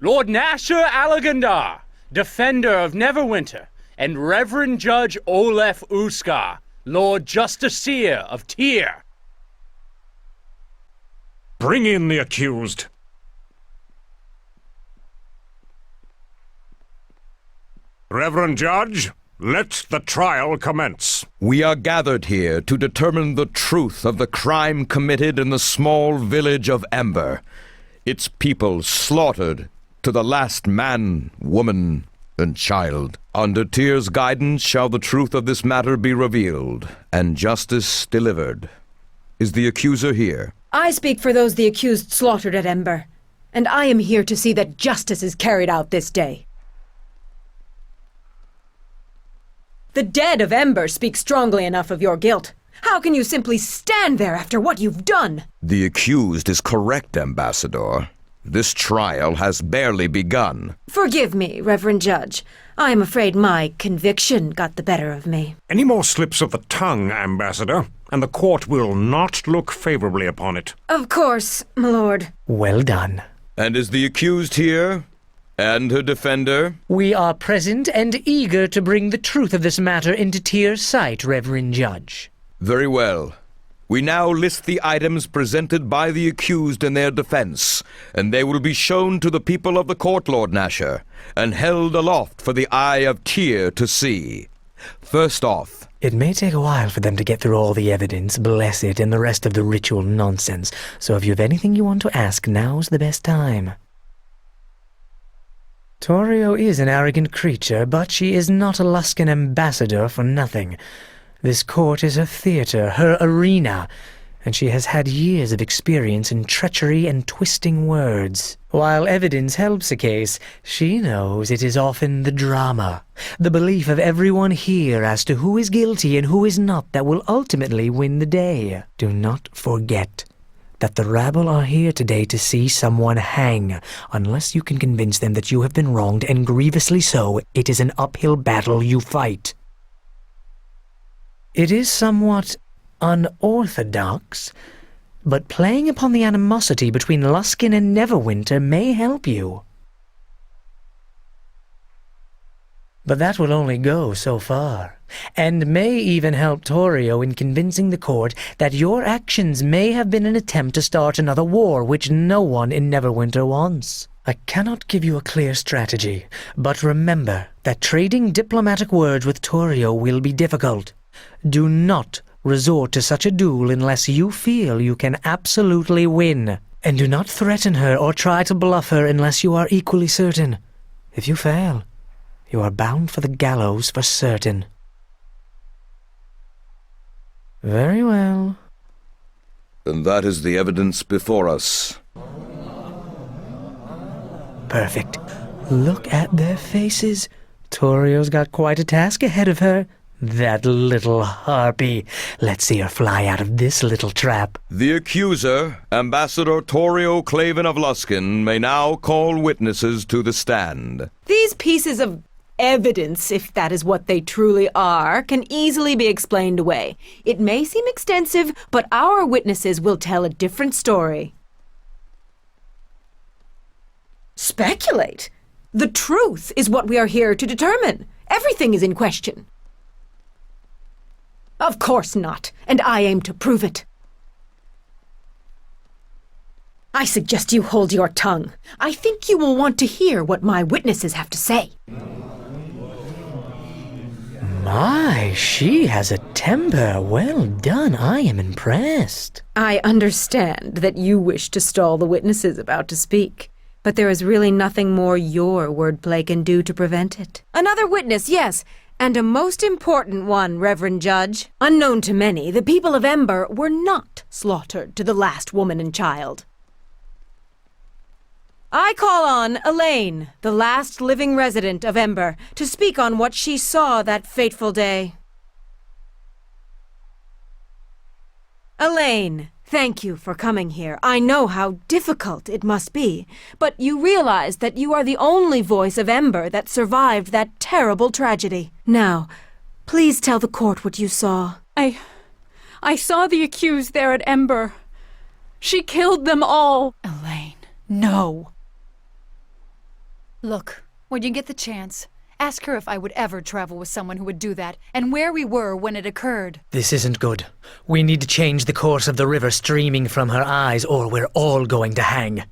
Lord Nasher Alagandar, Defender of Neverwinter, and Reverend Judge Olef Uskar, Lord Justiciar of Tyr. Bring in the accused. Reverend Judge, let the trial commence. We are gathered here to determine the truth of the crime committed in the small village of Ember. Its people slaughtered to the last man, woman, and child. Under Tyr's guidance shall the truth of this matter be revealed, and justice delivered. Is the accuser here? I speak for those the accused slaughtered at Ember, and I am here to see that justice is carried out this day. The dead of Ember speak strongly enough of your guilt. How can you simply stand there after what you've done? The accused is correct, Ambassador. This trial has barely begun. Forgive me, Reverend Judge. I am afraid my conviction got the better of me. Any more slips of the tongue, Ambassador, and the court will not look favorably upon it. Of course, my lord. Well done. And is the accused here? And her defender? We are present and eager to bring the truth of this matter into Tyr's sight, Reverend Judge. Very well. We now list the items presented by the accused in their defense, and they will be shown to the people of the court, Lord Nasher, and held aloft for the eye of Tyr to see. First off, It may take a while for them to get through all the evidence, bless it, and the rest of the ritual nonsense, so if you have anything you want to ask, now's the best time. Torio is an arrogant creature, but she is not a Luskan ambassador for nothing. This court is her theater, her arena, and she has had years of experience in treachery and twisting words. While evidence helps a case, she knows it is often the drama, the belief of everyone here as to who is guilty and who is not that will ultimately win the day. Do not forget that the rabble are here today to see someone hang. Unless you can convince them that you have been wronged, and grievously so, it is an uphill battle you fight. It is somewhat unorthodox, but playing upon the animosity between Luskan and Neverwinter may help you. But that will only go so far, and may even help Torio in convincing the court that your actions may have been an attempt to start another war which no one in Neverwinter wants. I cannot give you a clear strategy, but remember that trading diplomatic words with Torio will be difficult. Do not resort to such a duel unless you feel you can absolutely win. And do not threaten her or try to bluff her unless you are equally certain. If you fail, you are bound for the gallows for certain. Very well. then that is the evidence before us. Perfect. Look at their faces. Torio's got quite a task ahead of her. That little harpy. Let's see her fly out of this little trap. The accuser, Ambassador Torio Claven of Luskan, may now call witnesses to the stand. These pieces of evidence, if that is what they truly are, can easily be explained away. It may seem extensive, but our witnesses will tell a different story. Speculate? The truth is what we are here to determine. Everything is in question. Of course not, and I aim to prove it. I suggest you hold your tongue. I think you will want to hear what my witnesses have to say. My, she has a temper. Well done. I am impressed. I understand that you wish to stall the witnesses about to speak, but there is really nothing more your wordplay can do to prevent it. Another witness, yes, and a most important one, Reverend Judge. Unknown to many, the people of Ember were not slaughtered to the last woman and child. I call on Elaine, the last living resident of Ember, to speak on what she saw that fateful day. Elaine, thank you for coming here. I know how difficult it must be, but you realize that you are the only voice of Ember that survived that terrible tragedy. Now, please tell the court what you saw. I saw the accused there at Ember. She killed them all. Elaine, no. Look, when you get the chance, ask her if I would ever travel with someone who would do that, and where we were when it occurred. This isn't good. We need to change the course of the river streaming from her eyes, or we're all going to hang.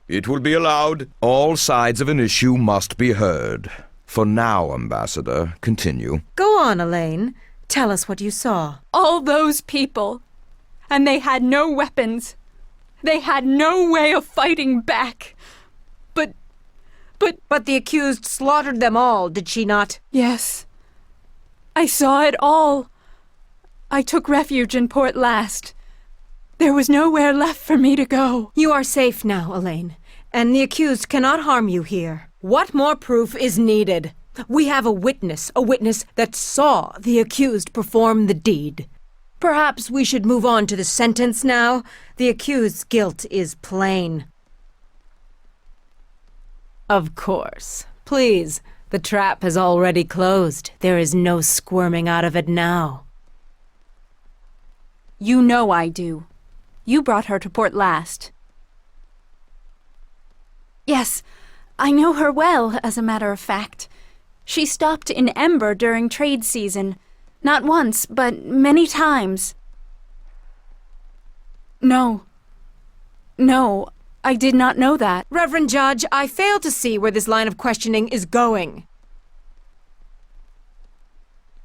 It will be allowed. All sides of an issue must be heard. For now, Ambassador, continue. Go on, Elaine. Tell us what you saw. All those people. And they had no weapons. They had no way of fighting back. But the accused slaughtered them all, did she not? Yes. I saw it all. I took refuge in Port Last. There was nowhere left for me to go. You are safe now, Elaine, and the accused cannot harm you here. What more proof is needed? We have a witness that saw the accused perform the deed. Perhaps we should move on to the sentence now. The accused's guilt is plain. Of course. Please, the trap has already closed. There is no squirming out of it now. You know I do. You brought her to Port Last. Yes, I know her well, as a matter of fact. She stopped in Ember during trade season. Not once, but many times. No, I did not know that. Reverend Judge, I fail to see where this line of questioning is going.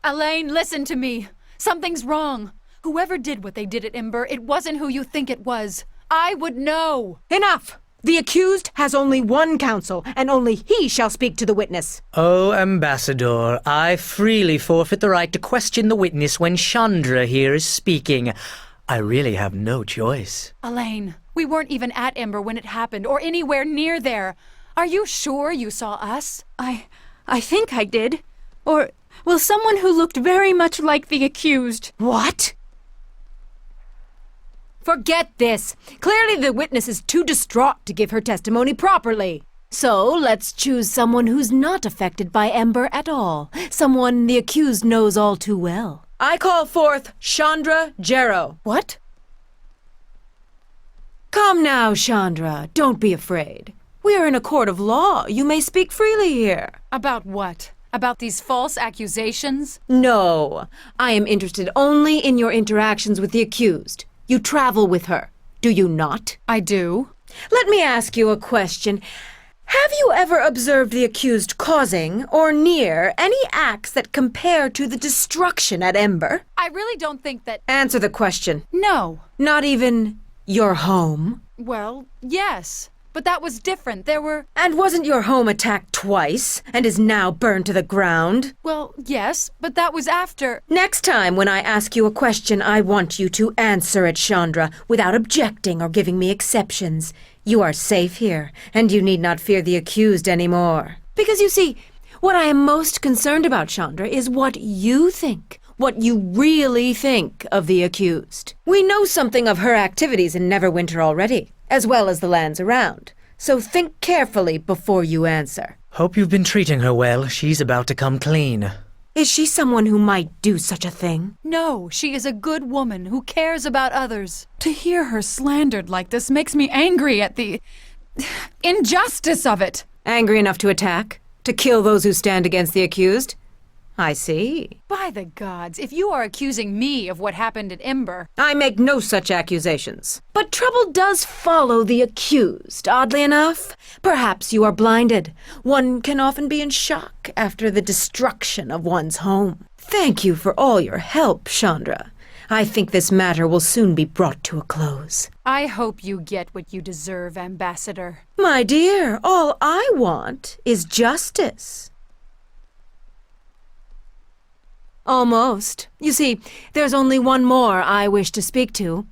Elaine, listen to me. Something's wrong. Whoever did what they did at Ember, it wasn't who you think it was. I would know. Enough! The accused has only one counsel, and only he shall speak to the witness. Oh, Ambassador, I freely forfeit the right to question the witness when Chandra here is speaking. I really have no choice. Elaine, we weren't even at Ember when it happened, or anywhere near there. Are you sure you saw us? I think I did. Or, well, someone who looked very much like the accused. What? Forget this. Clearly the witness is too distraught to give her testimony properly. So let's choose someone who's not affected by Ember at all. Someone the accused knows all too well. I call forth Chandra Jarrow. What? Come now, Chandra. Don't be afraid. We are in a court of law. You may speak freely here. About what? About these false accusations? No. I am interested only in your interactions with the accused. You travel with her, do you not? I do. Let me ask you a question. Have you ever observed the accused causing, or near, any acts that compare to the destruction at Ember? I really don't think that... Answer the question. No. Not even your home? Well, yes. But that was different. There were... And wasn't your home attacked twice, and is now burned to the ground? Well, yes, but that was after... Next time when I ask you a question, I want you to answer it, Chandra, without objecting or giving me exceptions. You are safe here, and you need not fear the accused anymore. Because you see, what I am most concerned about, Chandra, is what you think. What you really think of the accused. We know something of her activities in Neverwinter already, as well as the lands around. So think carefully before you answer. Hope you've been treating her well. She's about to come clean. Is she someone who might do such a thing? No, she is a good woman who cares about others. To hear her slandered like this makes me angry at the... injustice of it. Angry enough to attack? To kill those who stand against the accused? I see. By the gods, if you are accusing me of what happened at Ember... I make no such accusations. But trouble does follow the accused, oddly enough. Perhaps you are blinded. One can often be in shock after the destruction of one's home. Thank you for all your help, Chandra. I think this matter will soon be brought to a close. I hope you get what you deserve, Ambassador. My dear, all I want is justice. Almost. You see, there's only one more I wish to speak to,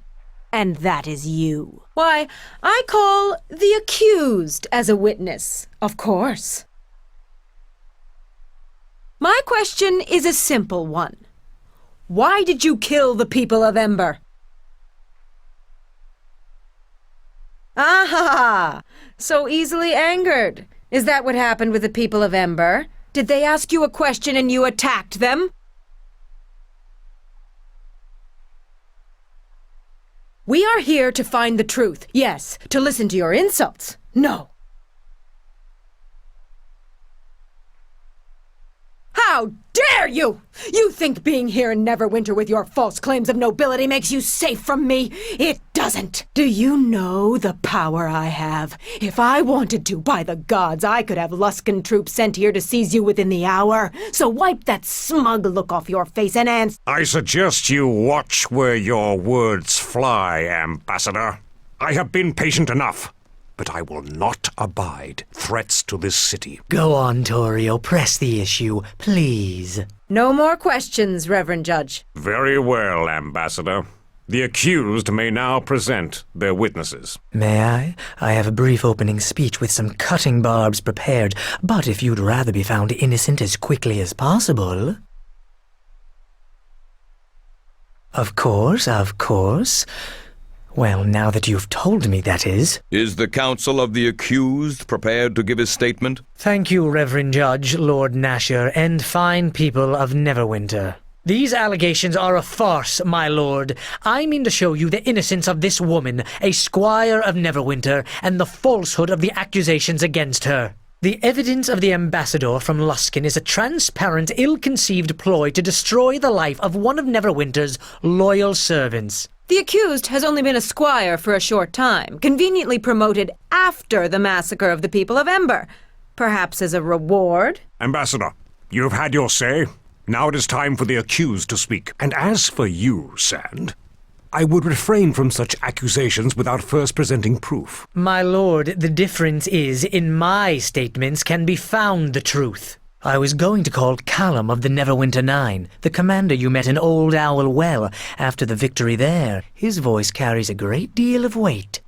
and that is you. Why, I call the accused as a witness, of course. My question is a simple one. Why did you kill the people of Ember? Ah, so easily angered. Is that what happened with the people of Ember? Did they ask you a question and you attacked them? We are here to find the truth. Yes, to listen to your insults. No. How dare you! You think being here in Neverwinter with your false claims of nobility makes you safe from me? It doesn't. Do you know the power I have? If I wanted to, by the gods, I could have Luskan troops sent here to seize you within the hour. So wipe that smug look off your face and answer. I suggest you watch where your words fly, Ambassador. I have been patient enough, but I will not abide threats to this city. Go on, Torio, press the issue, please. No more questions, Reverend Judge. Very well, Ambassador. The accused may now present their witnesses. May I? I have a brief opening speech with some cutting barbs prepared, but if you'd rather be found innocent as quickly as possible... Of course, of course. Well, now that you've told me, that is. Is the counsel of the accused prepared to give his statement? Thank you, Reverend Judge, Lord Nasher, and fine people of Neverwinter. These allegations are a farce, my lord. I mean to show you the innocence of this woman, a squire of Neverwinter, and the falsehood of the accusations against her. The evidence of the ambassador from Luskan is a transparent, ill-conceived ploy to destroy the life of one of Neverwinter's loyal servants. The accused has only been a squire for a short time, conveniently promoted after the massacre of the people of Ember. Perhaps as a reward? Ambassador, you have had your say. Now it is time for the accused to speak. And as for you, Sand, I would refrain from such accusations without first presenting proof. My lord, the difference is, in my statements can be found the truth. I was going to call Callum of the Neverwinter Nine, the commander you met in Old Owl Well after the victory there. His voice carries a great deal of weight.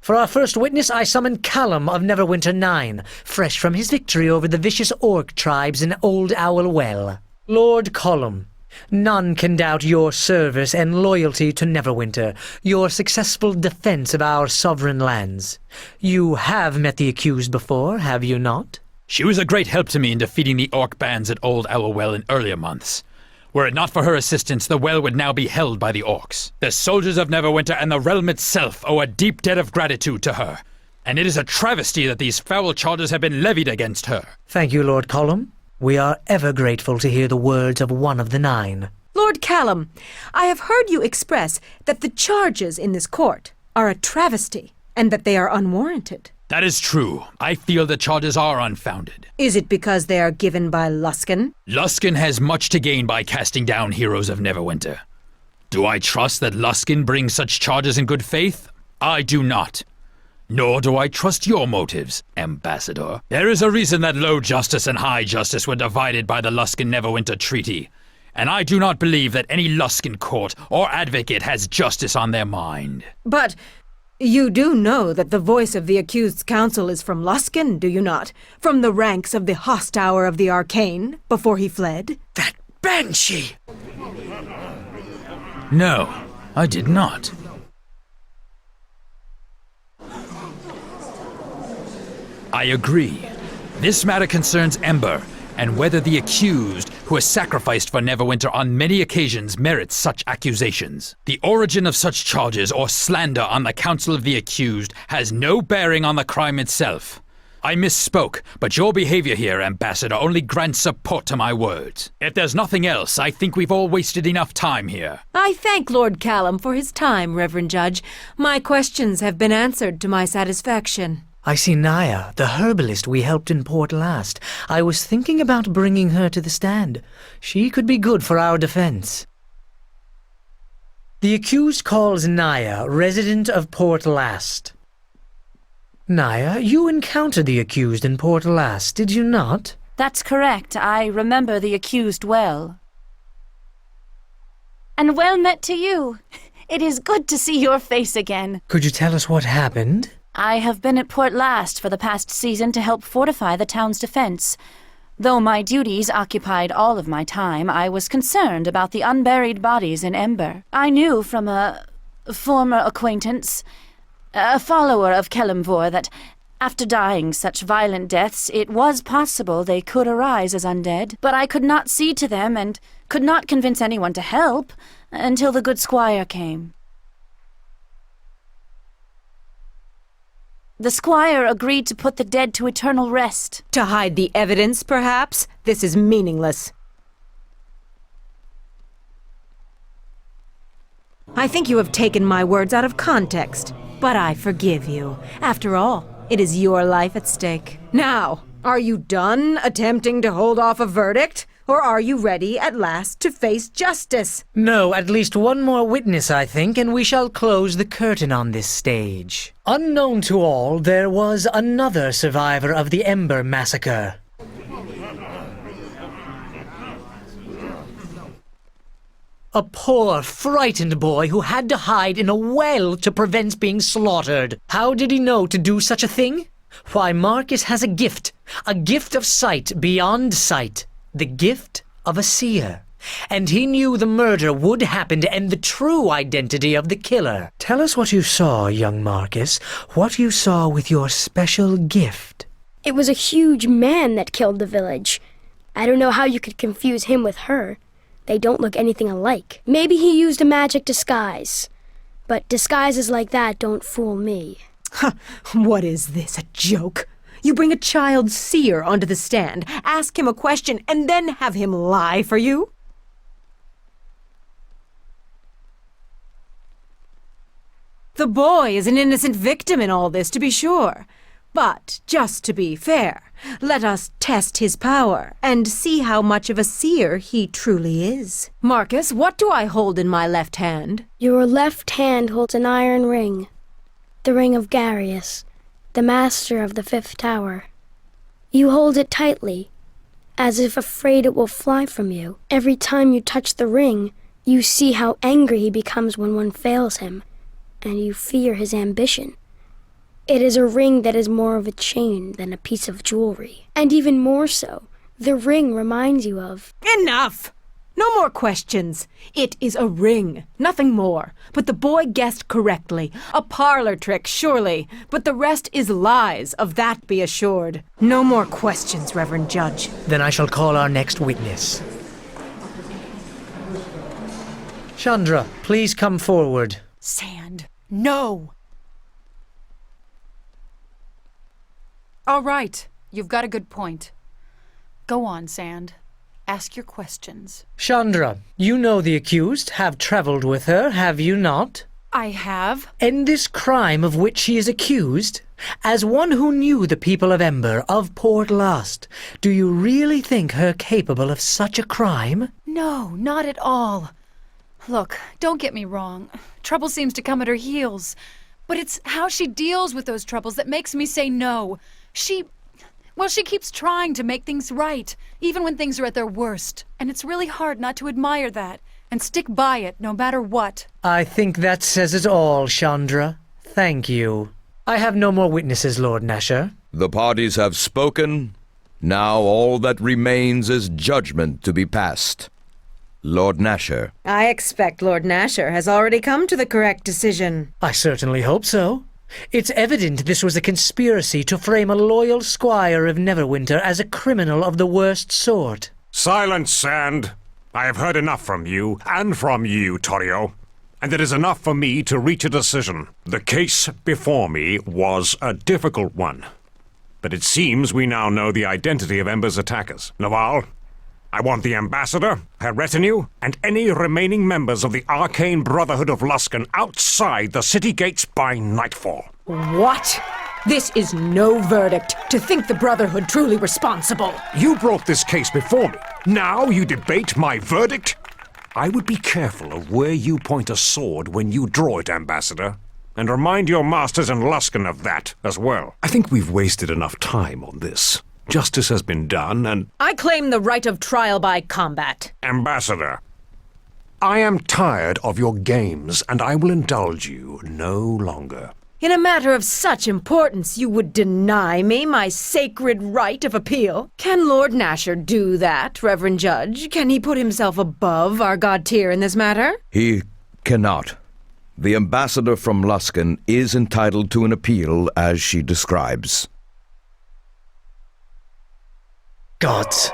For our first witness, I summon Callum of Neverwinter Nine, fresh from his victory over the vicious orc tribes in Old Owl Well. Lord Callum, none can doubt your service and loyalty to Neverwinter, your successful defense of our sovereign lands. You have met the accused before, have you not? She was a great help to me in defeating the orc bands at Old Owl Well in earlier months. Were it not for her assistance, the well would now be held by the orcs. The soldiers of Neverwinter and the realm itself owe a deep debt of gratitude to her, and it is a travesty that these foul charges have been levied against her. Thank you, Lord Callum. We are ever grateful to hear the words of one of the nine. Lord Callum, I have heard you express that the charges in this court are a travesty, and that they are unwarranted. That is true. I feel the charges are unfounded. Is it because they are given by Luskan? Luskan has much to gain by casting down heroes of Neverwinter. Do I trust that Luskan brings such charges in good faith? I do not. Nor do I trust your motives, Ambassador. There is a reason that Low Justice and High Justice were divided by the Luskan-Neverwinter Treaty, and I do not believe that any Luskan court or advocate has justice on their mind. But you do know that the voice of the accused's counsel is from Luskan, do you not? From the ranks of the Hosthour of the Arcane, before he fled? That banshee! No, I did not. I agree. This matter concerns Ember, and whether the accused, who has sacrificed for Neverwinter on many occasions, merits such accusations. The origin of such charges or slander on the counsel of the accused has no bearing on the crime itself. I misspoke, but your behavior here, Ambassador, only grants support to my words. If there's nothing else, I think we've all wasted enough time here. I thank Lord Callum for his time, Reverend Judge. My questions have been answered to my satisfaction. I see Naya, the herbalist we helped in Port last. I was thinking about bringing her to the stand. She could be good for our defense. The accused calls Naya, resident of Port Last. Naya, you encountered the accused in Port Last, did you not? That's correct. I remember the accused well. And well met to you. It is good to see your face again. Could you tell us what happened? I have been at Port Last for the past season to help fortify the town's defense. Though my duties occupied all of my time, I was concerned about the unburied bodies in Ember. I knew from a former acquaintance, a follower of Kelemvor, that after dying such violent deaths, it was possible they could arise as undead. But I could not see to them and could not convince anyone to help. until the good squire came. The squire agreed to put the dead to eternal rest. To hide the evidence, perhaps? This is meaningless. I think you have taken my words out of context, but I forgive you. After all, it is your life at stake. Now, are you done attempting to hold off a verdict? Or are you ready at last to face justice? No, at least one more witness, I think, and we shall close the curtain on this stage. Unknown to all, there was another survivor of the Ember Massacre. A poor, frightened boy who had to hide in a well to prevent being slaughtered. How did he know to do such a thing? Why, Marcus has a gift of sight beyond sight. The gift of a seer. And he knew the murder would happen and the true identity of the killer. Tell us what you saw, young Marcus. What you saw with your special gift. It was a huge man that killed the village. I don't know how you could confuse him with her. They don't look anything alike. Maybe he used a magic disguise. But disguises like that don't fool me. What is this, a joke? You bring a child seer onto the stand, ask him a question, and then have him lie for you? The boy is an innocent victim in all this, to be sure. But, just to be fair, let us test his power and see how much of a seer he truly is. Marcus, what do I hold in my left hand? Your left hand holds an iron ring. The ring of Garius, the master of the fifth tower. You hold it tightly, as if afraid it will fly from you. Every time you touch the ring, you see how angry he becomes when one fails him, and you fear his ambition. It is a ring that is more of a chain than a piece of jewelry. And even more so, the ring reminds you of... Enough! No more questions. It is a ring, nothing more. But the boy guessed correctly. A parlor trick, surely. But the rest is lies, of that be assured. No more questions, Reverend Judge. Then I shall call our next witness. Chandra, please come forward. Sand, no! All right, you've got a good point. Go on, Sand. Ask your questions. Chandra, you know the accused, have traveled with her, have you not? I have. And this crime of which she is accused, as one who knew the people of Ember, of Port Last, do you really think her capable of such a crime? No, not at all. Look, don't get me wrong. Trouble seems to come at her heels. But it's how she deals with those troubles that makes me say no. She keeps trying to make things right, even when things are at their worst. And it's really hard not to admire that, and stick by it no matter what. I think that says it all, Chandra. Thank you. I have no more witnesses, Lord Nasher. The parties have spoken. Now all that remains is judgment to be passed. Lord Nasher. I expect Lord Nasher has already come to the correct decision. I certainly hope so. It's evident this was a conspiracy to frame a loyal squire of Neverwinter as a criminal of the worst sort. Silence, Sand. I have heard enough from you, and from you, Torio. And it is enough for me to reach a decision. The case before me was a difficult one. But it seems we now know the identity of Ember's attackers. Naval, I want the ambassador, her retinue, and any remaining members of the Arcane Brotherhood of Luskan outside the city gates by nightfall. What? This is no verdict. To think the Brotherhood truly responsible. You brought this case before me. Now you debate my verdict? I would be careful of where you point a sword when you draw it, Ambassador. And remind your masters in Luskan of that as well. I think we've wasted enough time on this. Justice has been done, and... I claim the right of trial by combat. Ambassador, I am tired of your games, and I will indulge you no longer. In a matter of such importance, you would deny me my sacred right of appeal? Can Lord Nasher do that, Reverend Judge? Can he put himself above our god tier in this matter? He cannot. The ambassador from Luskan is entitled to an appeal as she describes. Gods,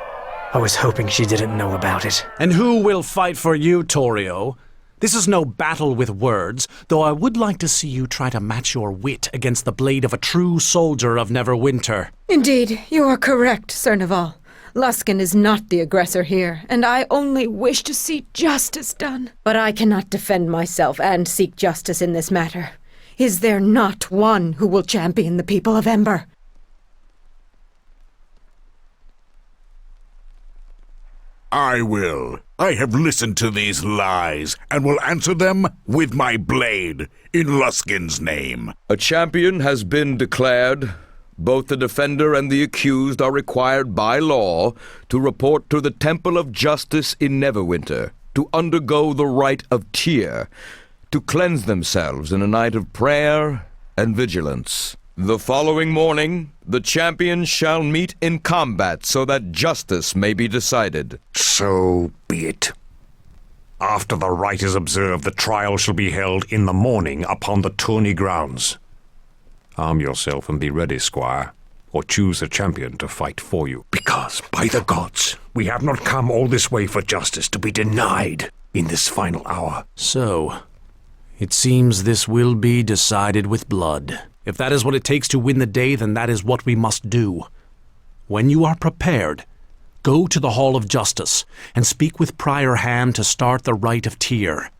I was hoping she didn't know about it. And who will fight for you, Torio? This is no battle with words, though I would like to see you try to match your wit against the blade of a true soldier of Neverwinter. Indeed, you are correct, Sir Naval. Luskan is not the aggressor here, and I only wish to see justice done. But I cannot defend myself and seek justice in this matter. Is there not one who will champion the people of Ember? I will. I have listened to these lies, and will answer them with my blade, in Luskin's name. A champion has been declared. Both the defender and the accused are required by law to report to the Temple of Justice in Neverwinter, to undergo the rite of Tyr, to cleanse themselves in a night of prayer and vigilance. The following morning, the champions shall meet in combat so that justice may be decided. So be it. After the rite is observed, the trial shall be held in the morning upon the tourney grounds. Arm yourself and be ready, squire, or choose a champion to fight for you. Because, by the gods, we have not come all this way for justice to be denied in this final hour. So, it seems this will be decided with blood. If that is what it takes to win the day, then that is what we must do. When you are prepared, go to the Hall of Justice and speak with Prior Ham to start the rite of Tyr.